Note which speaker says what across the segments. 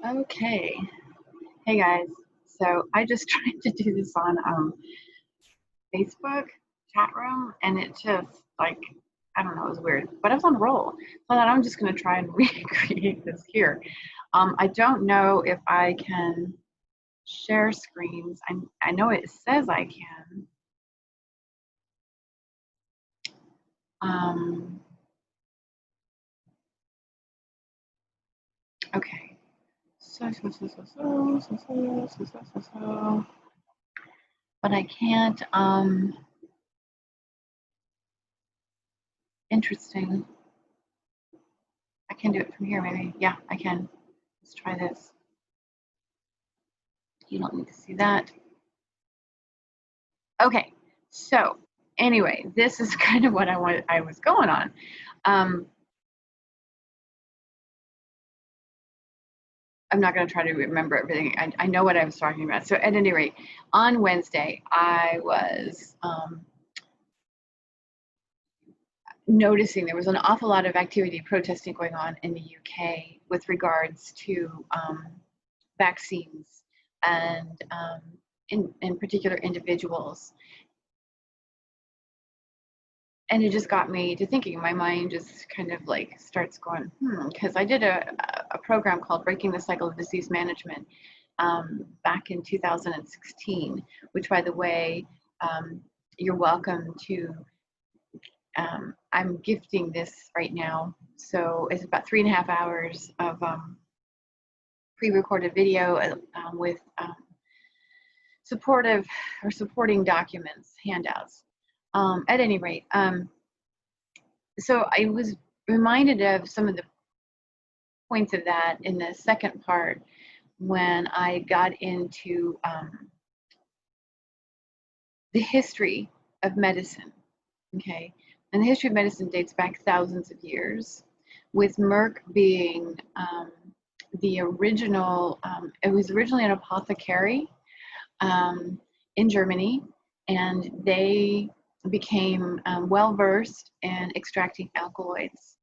Speaker 1: Okay. Hey guys. So I just tried to do this on Facebook chat room, and it just I don't know, it was weird. But I was on a roll, so I thought I'm just gonna try and recreate this here. I don't know if I can share screens. I know it says I can. Um, okay. So. But I can't. Interesting. I can do it from here, maybe. Yeah, I can. Let's try this. You don't need to see that. Okay, so anyway, this is kind of what I was going on. I'm not going to try to remember everything. I know what I was talking about. So at any rate, on Wednesday, I was noticing there was an awful lot of activity, protesting going on in the UK with regards to vaccines and in particular individuals. And it just got me to thinking. My mind just kind of like starts going, because I did a program called Breaking the Cycle of Disease Management back in 2016, which, by the way, you're welcome to. I'm gifting this right now. So it's about 3.5 hours of pre-recorded video with supporting documents, handouts. At any rate, so I was reminded of some of the points of that in the second part when I got into the history of medicine. Okay, and the history of medicine dates back thousands of years, with Merck being the original. It was originally an apothecary in Germany, and they became well versed in extracting alkaloids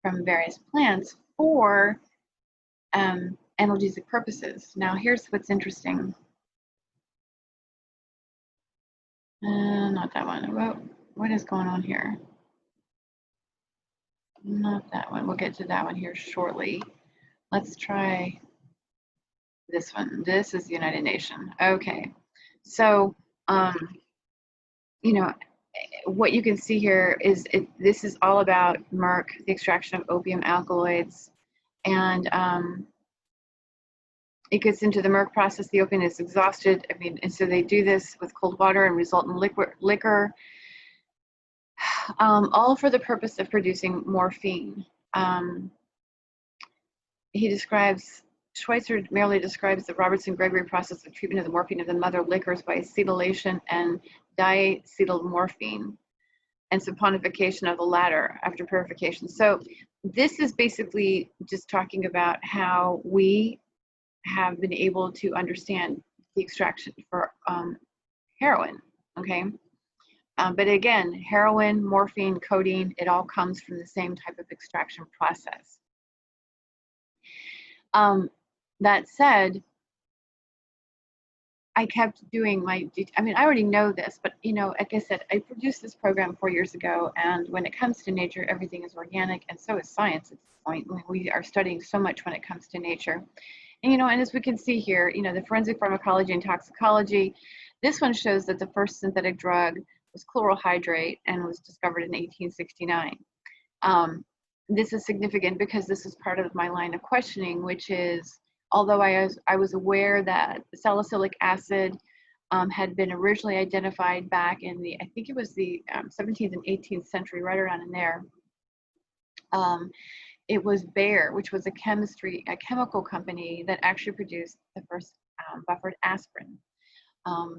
Speaker 1: from various plants for analgesic purposes. Now, here's what's interesting. Not that one. What is going on here? Not that one. We'll get to that one here shortly. Let's try this one. This is the United Nations. Okay. So, you know, what you can see here is this is all about Merck, the extraction of opium alkaloids, and it gets into the Merck process. The opium is exhausted. I mean, and so they do this with cold water and result in liquor, all for the purpose of producing morphine. Schweitzer merely describes the Robertson-Gregory process of treatment of the morphine of the mother liquors by acetylation and diacetylmorphine, and saponification of the latter after purification. So this is basically just talking about how we have been able to understand the extraction for heroin, okay? But again, heroin, morphine, codeine, it all comes from the same type of extraction process. That said, I kept doing I already know this, but like I said, I produced this program 4 years ago, and when it comes to nature, everything is organic, and so is science at this point. We are studying so much when it comes to nature. And and as we can see here, the forensic pharmacology and toxicology, this one shows that the first synthetic drug was chloral hydrate and was discovered in 1869. This is significant because this is part of my line of questioning, which is, although I was aware that salicylic acid had been originally identified back in I think it was the 17th and 18th century, right around in there. It was Bayer, which was a chemical company that actually produced the first buffered aspirin,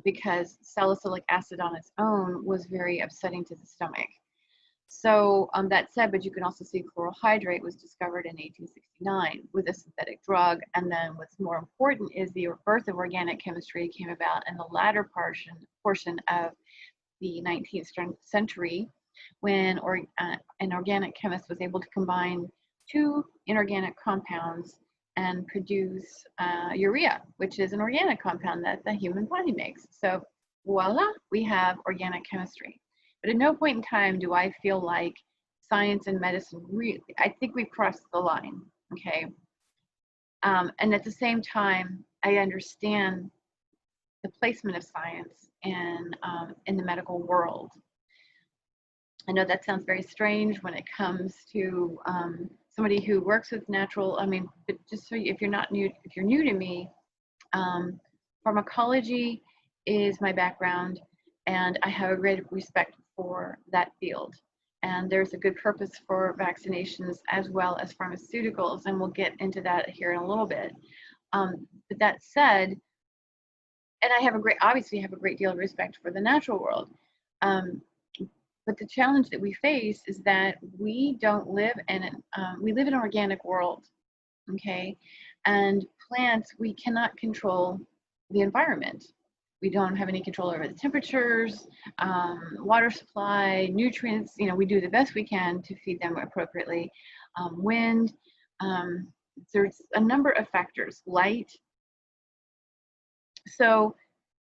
Speaker 1: because salicylic acid on its own was very upsetting to the stomach. So that said, but you can also see chloral hydrate was discovered in 1869 with a synthetic drug. And then what's more important is the birth of organic chemistry came about in the latter portion of the 19th century, when an organic chemist was able to combine two inorganic compounds and produce urea, which is an organic compound that the human body makes. So voila, we have organic chemistry. But at no point in time do I feel like science and medicine really, I think we've crossed the line, okay? And at the same time, I understand the placement of science in the medical world. I know that sounds very strange when it comes to somebody who works with natural. I mean, but just so if you're new to me, pharmacology is my background, and I have a great respect for that field. And there's a good purpose for vaccinations as well as pharmaceuticals, and we'll get into that here in a little bit. But that said, and I have obviously have a great deal of respect for the natural world. But the challenge that we face is that we don't live we live in an organic world, okay? And plants, we cannot control the environment. We don't have any control over the temperatures, water supply, nutrients. You know, we do the best we can to feed them appropriately. Wind, there's a number of factors, light. So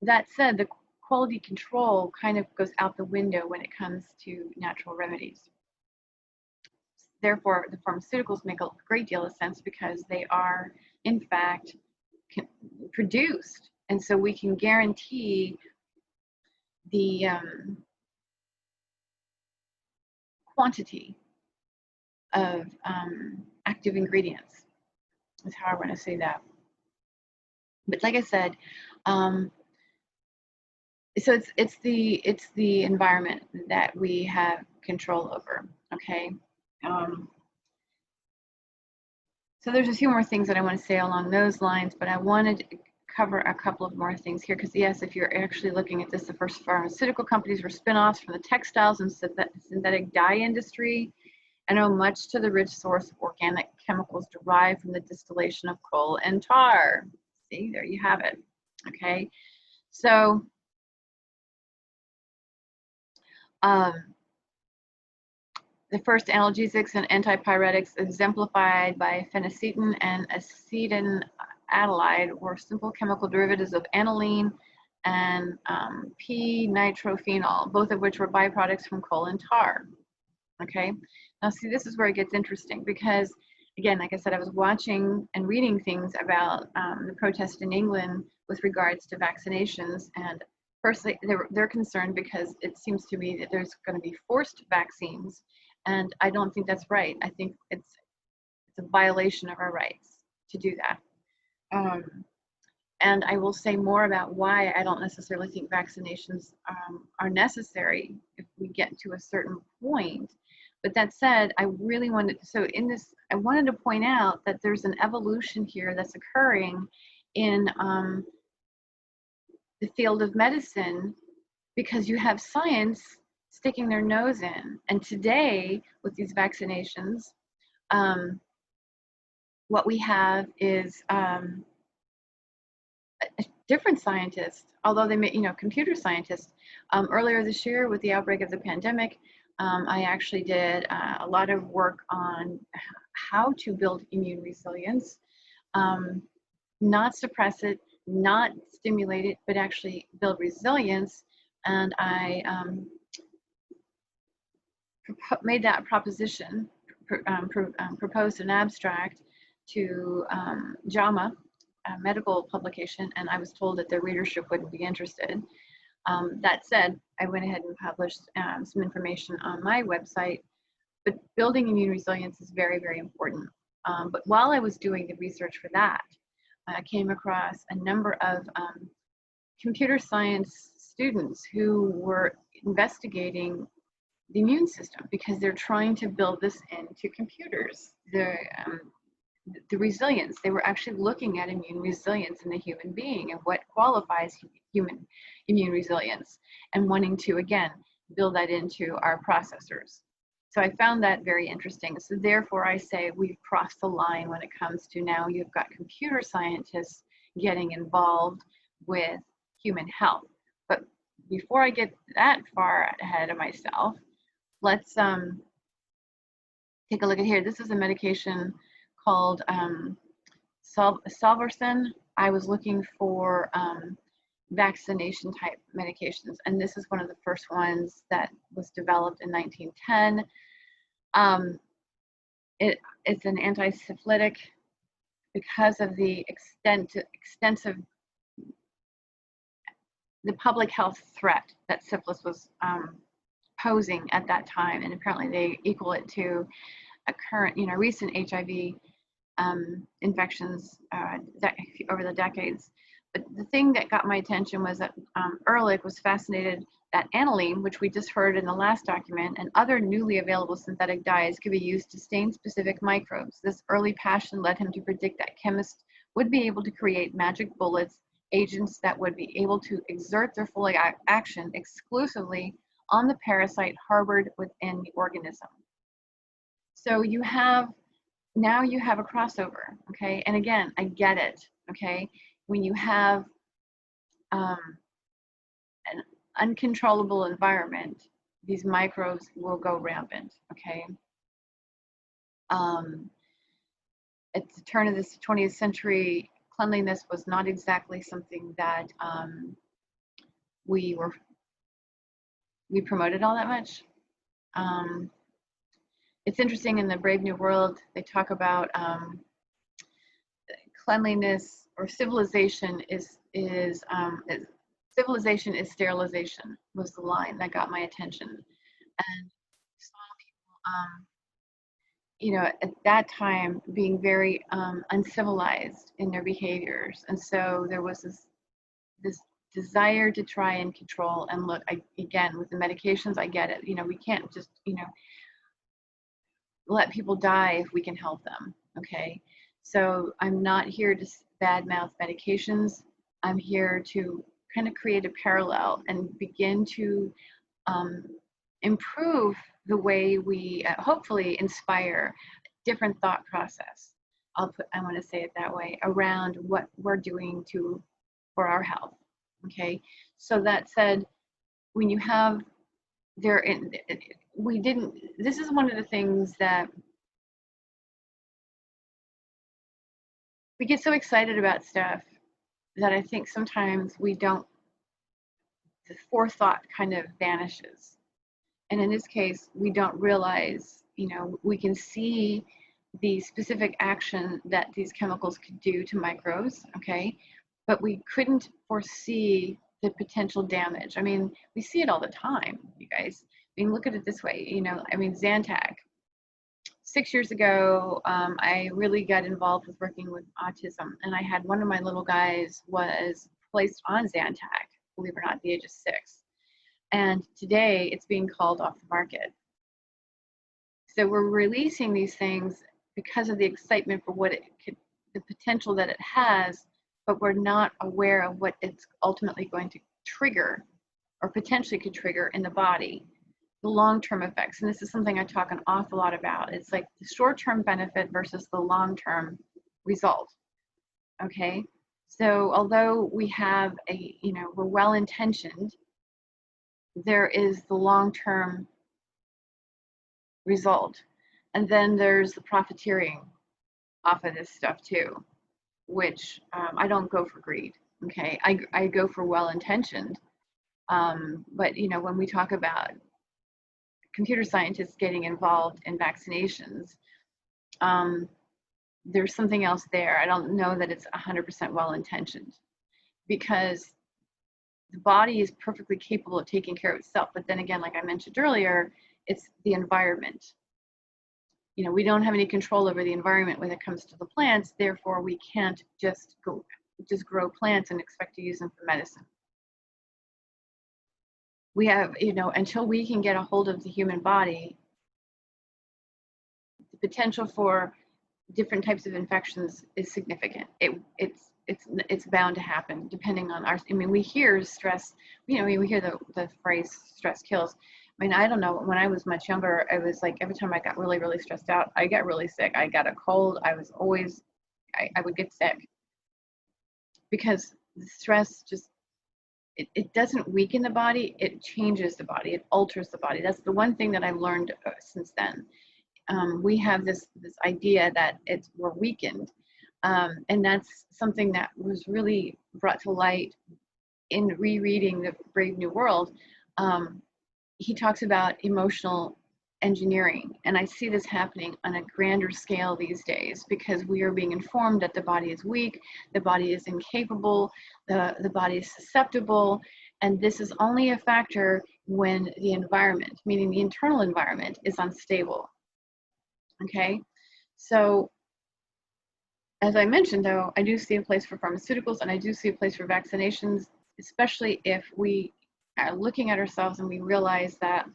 Speaker 1: that said, the quality control kind of goes out the window when it comes to natural remedies. Therefore, the pharmaceuticals make a great deal of sense because they are, in fact, produced. And so we can guarantee the quantity of active ingredients, is how I want to say that. But like I said, so it's the environment that we have control over, okay? So there's a few more things that I want to say along those lines, but I wanted to cover a couple of more things here, because yes, if you're actually looking at this, the first pharmaceutical companies were spin-offs from the textiles and synthetic dye industry, and owe much to the rich source of organic chemicals derived from the distillation of coal and tar. See, there you have it, okay? So, the first analgesics and antipyretics exemplified by phenacetin and acetonaldehyde were simple chemical derivatives of aniline and p-nitrophenol, both of which were byproducts from coal and tar. Okay, now see, this is where it gets interesting, because again, like I said, I was watching and reading things about the protest in England with regards to vaccinations, and personally, they're concerned because it seems to me that there's going to be forced vaccines, and I don't think that's right. I think it's a violation of our rights to do that. And I will say more about why I don't necessarily think vaccinations are necessary if we get to a certain point. But that said, I really wanted, so in this, I wanted to point out that there's an evolution here that's occurring in the field of medicine, because you have science sticking their nose in. And today, with these vaccinations, what we have is a different scientists, although they may, computer scientists. Earlier this year, with the outbreak of the pandemic, I actually did a lot of work on how to build immune resilience, not suppress it, not stimulate it, but actually build resilience. And I made that proposition, proposed an abstract to JAMA, a medical publication, and I was told that their readership wouldn't be interested. That said, I went ahead and published some information on my website, but building immune resilience is very, very important. But while I was doing the research for that, I came across a number of computer science students who were investigating the immune system, because they're trying to build this into computers. The resilience, they were actually looking at immune resilience in the human being and what qualifies human immune resilience, and wanting to, again, build that into our processors. So I found that very interesting. So therefore I say we've crossed the line when it comes to now you've got computer scientists getting involved with human health. But before I get that far ahead of myself, let's take a look at here. This is a medication called Salvarsan, I was looking for vaccination type medications, and this is one of the first ones that was developed in 1910. It's an anti-syphilitic because of the extensive the public health threat that syphilis was posing at that time, and apparently they equal it to a current, recent HIV infections over the decades. But the thing that got my attention was that Ehrlich was fascinated that aniline, which we just heard in the last document, and other newly available synthetic dyes could be used to stain specific microbes. This early passion led him to predict that chemists would be able to create magic bullets, agents that would be able to exert their full action exclusively on the parasite harbored within the organism. So now you have a crossover, okay? And again, I get it, okay? When you have an uncontrollable environment, these microbes will go rampant, okay? At the turn of this 20th century, cleanliness was not exactly something that we promoted all that much. It's interesting, in the Brave New World, they talk about cleanliness or civilization is civilization is sterilization, was the line that got my attention. And saw people, at that time being very uncivilized in their behaviors, and so there was this desire to try and control. And look, again, with the medications, I get it. We can't just let people die if we can help them, okay? So I'm not here to badmouth medications. I'm here to kind of create a parallel and begin to improve the way we hopefully inspire different thought process. I want to say it that way, around what we're doing for our health, okay? So that said, when you have this is one of the things that we get so excited about stuff that I think sometimes the forethought kind of vanishes. And in this case, we don't realize, we can see the specific action that these chemicals could do to microbes, okay? But we couldn't foresee the potential damage. I mean, we see it all the time, you guys. I mean, look at it this way, Zantac. 6 years ago, I really got involved with working with autism, and I had one of my little guys was placed on Zantac, believe it or not, at the age of 6. And today it's being called off the market. So we're releasing these things because of the excitement for the potential that it has, but we're not aware of what it's ultimately going to trigger or potentially could trigger in the body, the long-term effects. And this is something I talk an awful lot about. It's like the short-term benefit versus the long-term result, okay? So although we have we're well-intentioned, there is the long-term result. And then there's the profiteering off of this stuff too, which I don't go for greed, okay? I go for well-intentioned. But when we talk about computer scientists getting involved in vaccinations, there's something else there. I don't know that it's 100% well-intentioned, because the body is perfectly capable of taking care of itself. But then again, like I mentioned earlier, it's the environment. We don't have any control over the environment when it comes to the plants. Therefore, we can't just grow plants and expect to use them for medicine. We have, until we can get a hold of the human body, the potential for different types of infections is significant. It's bound to happen depending on we hear stress, we hear the phrase stress kills. I mean, I don't know, when I was much younger, it was like every time I got really, really stressed out, I got really sick. I got a cold. I would get sick, because the stress just, it doesn't weaken the body, it changes the body, it alters the body. That's the one thing that I've learned since then. We have this idea that we're weakened, And that's something that was really brought to light in rereading The Brave New World. He talks about emotional engineering, and I see this happening on a grander scale these days because we are being informed that the body is weak, the body is incapable, the body is susceptible, and this is only a factor when the environment, meaning the internal environment, is unstable. Okay, so as I mentioned, though, I do see a place for pharmaceuticals and I do see a place for vaccinations, especially if we are looking at ourselves and we realize that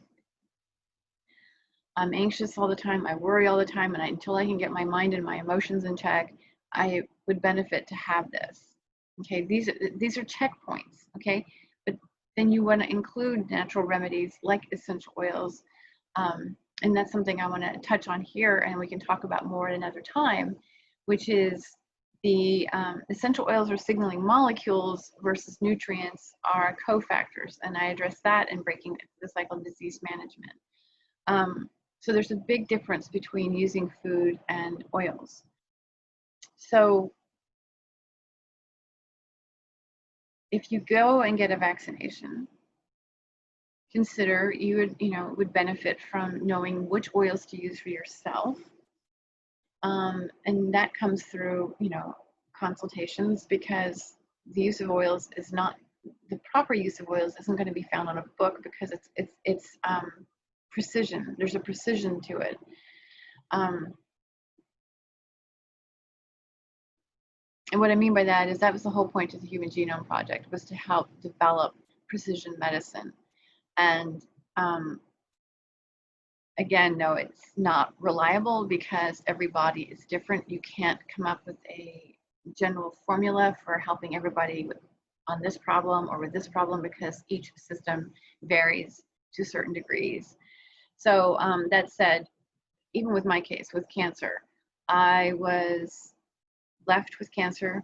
Speaker 1: I'm anxious all the time, I worry all the time, and until I can get my mind and my emotions in check, I would benefit to have this. Okay, these are checkpoints. Okay, but then you want to include natural remedies like essential oils, and that's something I want to touch on here, and we can talk about more at another time, which is the essential oils are signaling molecules versus nutrients are cofactors, and I address that in breaking the cycle of disease management. So there's a big difference between using food and oils. So if you go and get a vaccination, consider you would benefit from knowing which oils to use for yourself. And that comes through, consultations, because the use of oils is not, the proper use of oils isn't going to be found on a book because it's precision. There's a precision to it. And what I mean by that is that was the whole point of the Human Genome Project, was to help develop precision medicine. And again, no, it's not reliable because every body is different. You can't come up with a general formula for helping everybody on this problem or with this problem because each system varies to certain degrees. So that said, even with my case with cancer, I was left with cancer.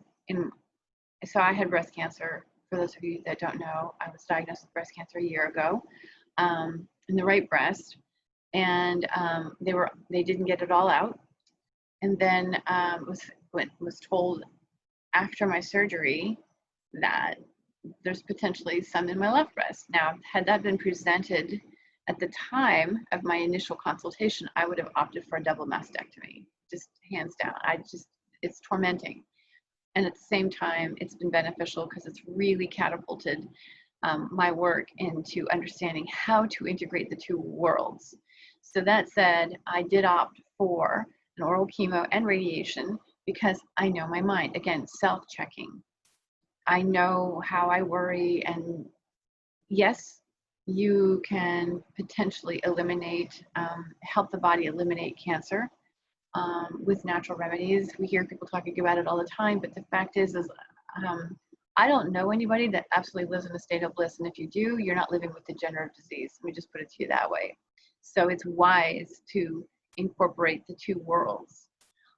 Speaker 1: So I had breast cancer. For those of you that don't know, I was diagnosed with breast cancer a year ago, in the right breast, and they didn't get it all out, and then was told after my surgery that there's potentially some in my left breast. Now, had that been presented at the time of my initial consultation, I would have opted for a double mastectomy, just hands down. It's tormenting. And at the same time, it's been beneficial because it's really catapulted my work into understanding how to integrate the two worlds. So that said, I did opt for an oral chemo and radiation because I know my mind. Again, self-checking. I know how I worry, and yes, you can potentially help the body eliminate cancer with natural remedies. We hear people talking about it all the time, but the fact is I don't know anybody that absolutely lives in a state of bliss, and if you do, you're not living with degenerative disease. Let me just put it to you that way. So it's wise to incorporate the two worlds.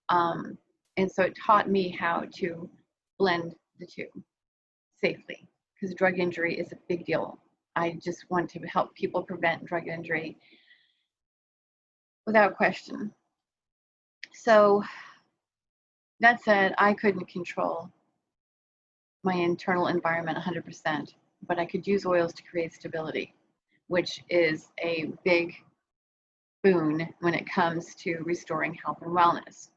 Speaker 1: And so it taught me how to blend the two safely, because drug injury is a big deal. I just want to help people prevent drug injury without question. So that said, I couldn't control my internal environment 100%, but I could use oils to create stability, which is a big boon when it comes to restoring health and wellness.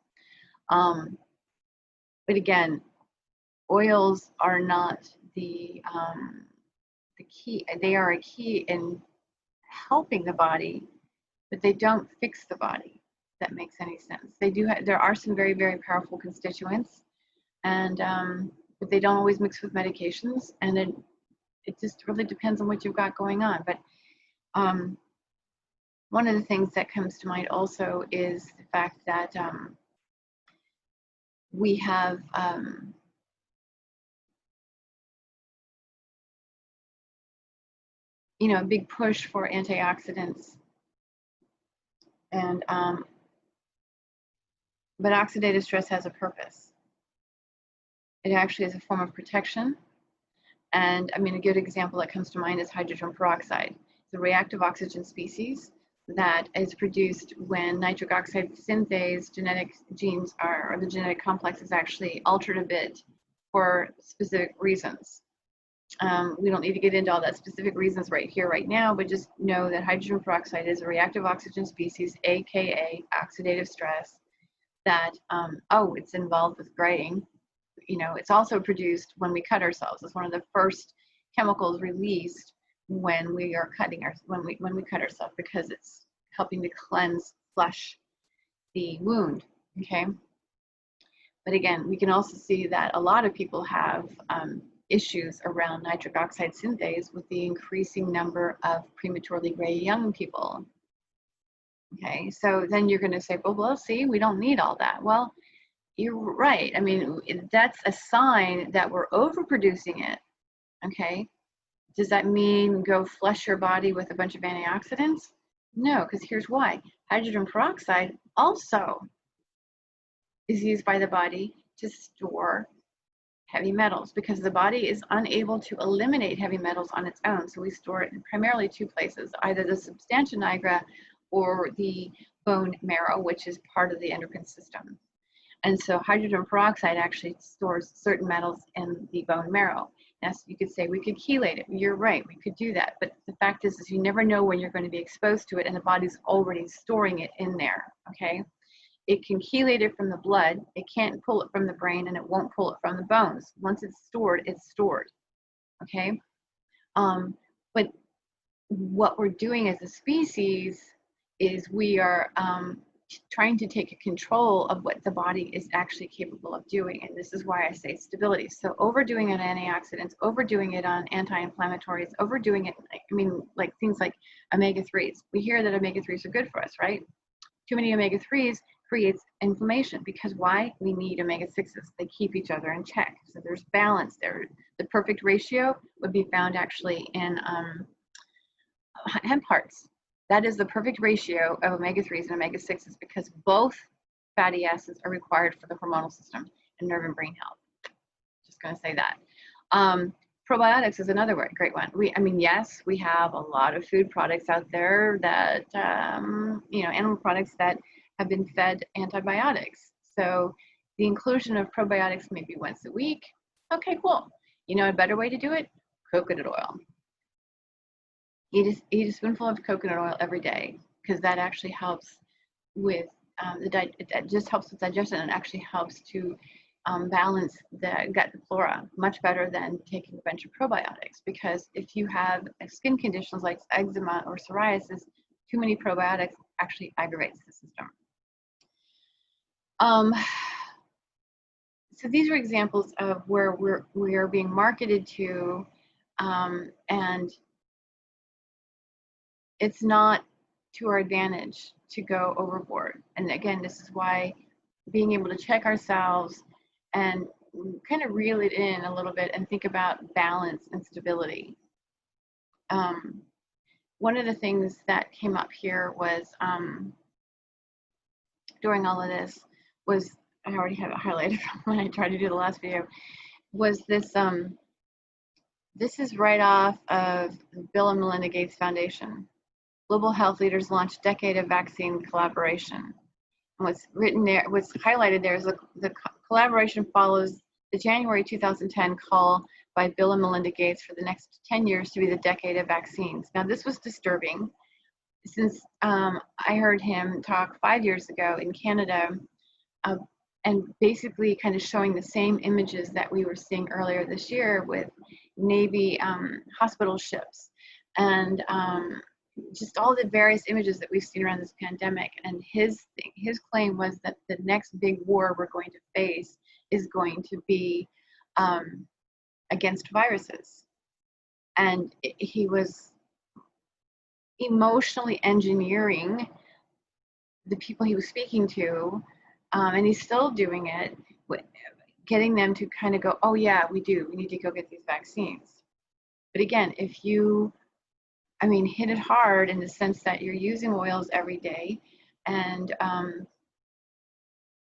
Speaker 1: But again, oils are not the key. They are a key in helping the body, but they don't fix the body. If that makes any sense. They do. There are some very, very powerful constituents, and but they don't always mix with medications, and it just really depends on what you've got going on. But one of the things that comes to mind also is the fact that we have a big push for antioxidants, and but oxidative stress has a purpose. It actually is a form of protection. And I mean, a good example that comes to mind is hydrogen peroxide. It's a reactive oxygen species that is produced when nitric oxide synthase genetic genes are, or the genetic complex is actually altered a bit for specific reasons. We don't need to get into all that specific reasons right here, right now, but just know that hydrogen peroxide is a reactive oxygen species, aka oxidative stress, that, it's involved with graying. You know, it's also produced when we cut ourselves. It's one of the first chemicals released when we are cutting when we cut ourselves, because it's helping to cleanse, flush the wound. Okay. But again, we can also see that a lot of people have issues around nitric oxide synthase with the increasing number of prematurely gray young people. Okay, so then you're going to say, well, see, we don't need all that. Well, you're right. I mean, that's a sign that we're overproducing it. Okay, does that mean go flush your body with a bunch of antioxidants? No, because here's why. Hydrogen peroxide also is used by the body to store heavy metals, because the body is unable to eliminate heavy metals on its own. So we store it in primarily two places, either the substantia nigra or the bone marrow, which is part of the endocrine system. And so hydrogen peroxide actually stores certain metals in the bone marrow. Now, so you could say we could chelate it. You're right, we could do that. But the fact is you never know when you're going to be exposed to it, and the body's already storing it in there, okay? It can chelate it from the blood. It can't pull it from the brain, and it won't pull it from the bones. Once it's stored, okay? But what we're doing as a species is we are trying to take control of what the body is actually capable of doing. And this is why I say stability. So overdoing it on antioxidants, overdoing it on anti-inflammatories, overdoing it, like things like omega-3s. We hear that omega-3s are good for us, right? Too many omega-3s creates inflammation, because why? We need omega-6s. They keep each other in check. So there's balance there. The perfect ratio would be found actually in hemp hearts. That is the perfect ratio of omega-3s and omega-6s, because both fatty acids are required for the hormonal system and nerve and brain health. Just going to say that. Probiotics is another great one. Yes, we have a lot of food products out there that, animal products that have been fed antibiotics. So the inclusion of probiotics maybe once a week. Okay, cool. You know, a better way to do it? Coconut oil. Eat a spoonful of coconut oil every day, because that actually helps with it just helps with digestion, and actually helps to balance the gut flora much better than taking a bunch of probiotics. Because if you have skin conditions like eczema or psoriasis, too many probiotics actually aggravates the system. So these are examples of where we are being marketed to, and it's not to our advantage to go overboard. And again, this is why being able to check ourselves and kind of reel it in a little bit and think about balance and stability. One of the things that came up here was during all of this was, I already have it highlighted from when I tried to do the last video, was this, this is right off of Bill and Melinda Gates Foundation. Global health leaders launch decade of vaccine collaboration. And what's written there, what's highlighted there is the collaboration follows the January 2010 call by Bill and Melinda Gates for the next 10 years to be the decade of vaccines. Now, this was disturbing, since I heard him talk 5 years ago in Canada, and basically kind of showing the same images that we were seeing earlier this year with Navy hospital ships, and just all the various images that we've seen around this pandemic. And his claim was that the next big war we're going to face is going to be against viruses. And he was emotionally engineering the people he was speaking to, and he's still doing it, getting them to kind of go, oh yeah, we need to go get these vaccines. But again, if you, hit it hard in the sense that you're using oils every day, and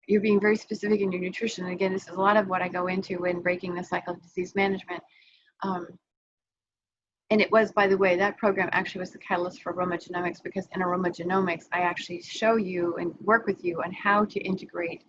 Speaker 1: you're being very specific in your nutrition. And again, this is a lot of what I go into when breaking the cycle of disease management. And it was, by the way, that program actually was the catalyst for aromagenomics, because in aromagenomics, I actually show you and work with you on how to integrate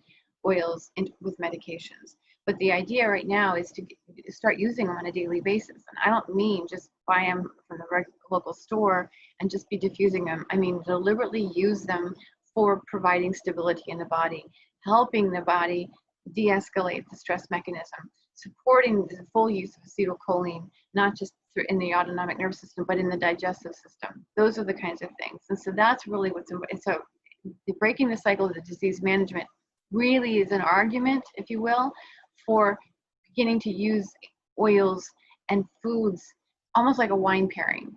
Speaker 1: oils with medications. But the idea right now is to start using them on a daily basis. And I don't mean just buy them from the local store and just be diffusing them. I mean deliberately use them for providing stability in the body, helping the body de-escalate the stress mechanism, supporting the full use of acetylcholine, not just in the autonomic nervous system, but in the digestive system. Those are the kinds of things. And so that's really what's important. So breaking the cycle of the disease management really is an argument, if you will, for beginning to use oils and foods almost like a wine pairing,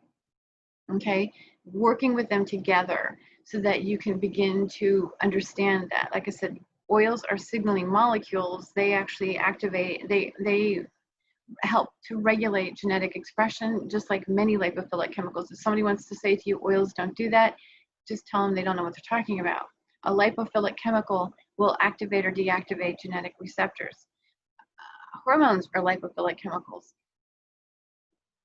Speaker 1: okay? Working with them together so that you can begin to understand that. Like I said, oils are signaling molecules. They actually activate, they help to regulate genetic expression, just like many lipophilic chemicals. If somebody wants to say to you, oils don't do that, just tell them they don't know what they're talking about. A lipophilic chemical will activate or deactivate genetic receptors. Hormones are lipophilic chemicals.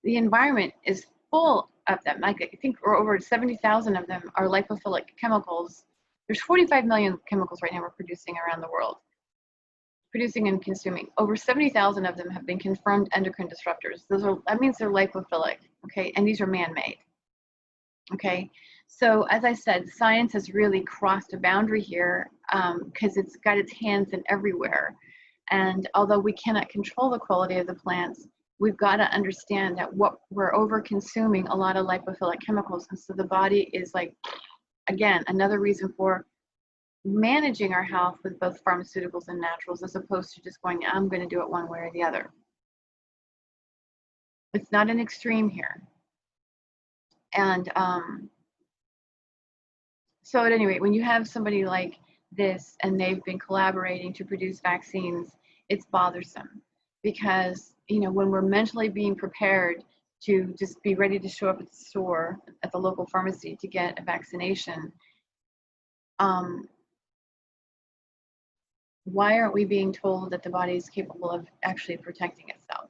Speaker 1: The environment is full of them. I think over 70,000 of them are lipophilic chemicals. There's 45 million chemicals right now we're producing around the world. Producing and consuming. Over 70,000 of them have been confirmed endocrine disruptors. That means they're lipophilic, okay? And these are man-made, okay? So as I said, science has really crossed a boundary here because it's got its hands in everywhere. And although we cannot control the quality of the plants, we've got to understand that what we're over-consuming a lot of lipophilic chemicals. And so the body is like, again, another reason for managing our health with both pharmaceuticals and naturals, as opposed to just going, I'm going to do it one way or the other. It's not an extreme here. And so at any rate, when you have somebody like this and they've been collaborating to produce vaccines, it's bothersome because, you know, when we're mentally being prepared to just be ready to show up at the store, at the local pharmacy to get a vaccination, why aren't we being told that the body is capable of actually protecting itself?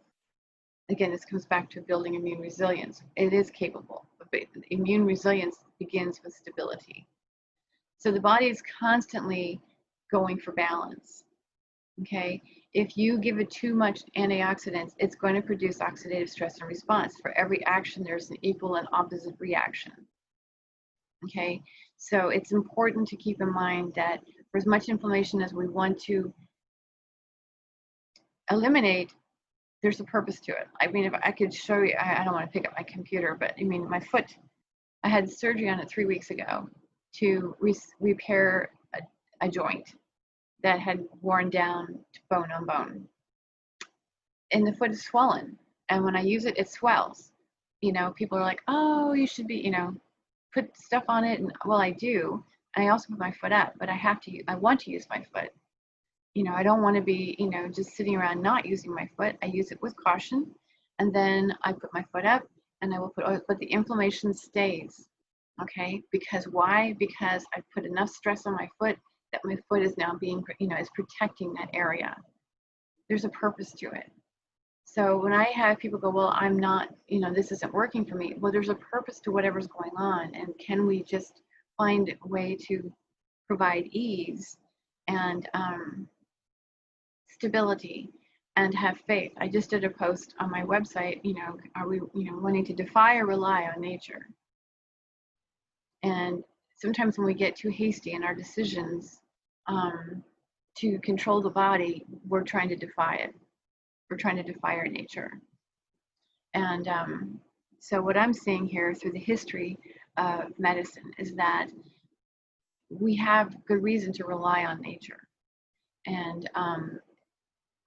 Speaker 1: Again, this comes back to building immune resilience. It is capable, but immune resilience begins with stability. So the body is constantly going for balance, okay? If you give it too much antioxidants, it's going to produce oxidative stress and response. For every action, there's an equal and opposite reaction, okay? So it's important to keep in mind that for as much inflammation as we want to eliminate, there's a purpose to it. I mean, if I could show you, I don't want to pick up my computer, but I mean, my foot, I had surgery on it 3 weeks ago to repair a joint that had worn down to bone on bone. And the foot is swollen. And when I use it, it swells. You know, people are like, oh, you should be, you know, put stuff on it. And well, I do. I also put my foot up, but I want to use my foot. You know, I don't want to be, you know, just sitting around not using my foot. I use it with caution. And then I put my foot up and I will put oil, but the inflammation stays. Okay, because why? Because I put enough stress on my foot that my foot is now being, you know, is protecting that area. There's a purpose to it. So when I have people go, well, I'm not, you know, this isn't working for me. Well, there's a purpose to whatever's going on. And can we just find a way to provide ease and stability and have faith? I just did a post on my website, you know, are we, you know, wanting to defy or rely on nature? And sometimes when we get too hasty in our decisions to control the body, we're trying to defy it. We're trying to defy our nature. And so what I'm seeing here through the history of medicine is that we have good reason to rely on nature. And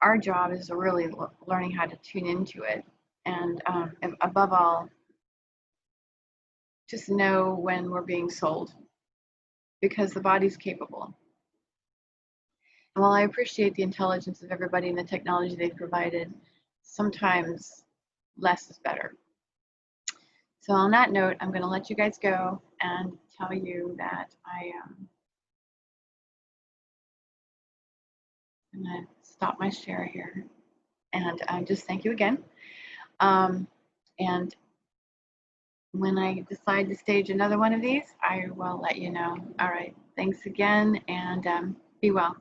Speaker 1: our job is really learning how to tune into it. And above all, just know when we're being sold, because the body's capable. And while I appreciate the intelligence of everybody and the technology they've provided, sometimes less is better. So on that note, I'm going to let you guys go and tell you that I'm going to stop my share here and just thank you again. And when I decide to stage another one of these, I will let you know. All right. Thanks again, and be well.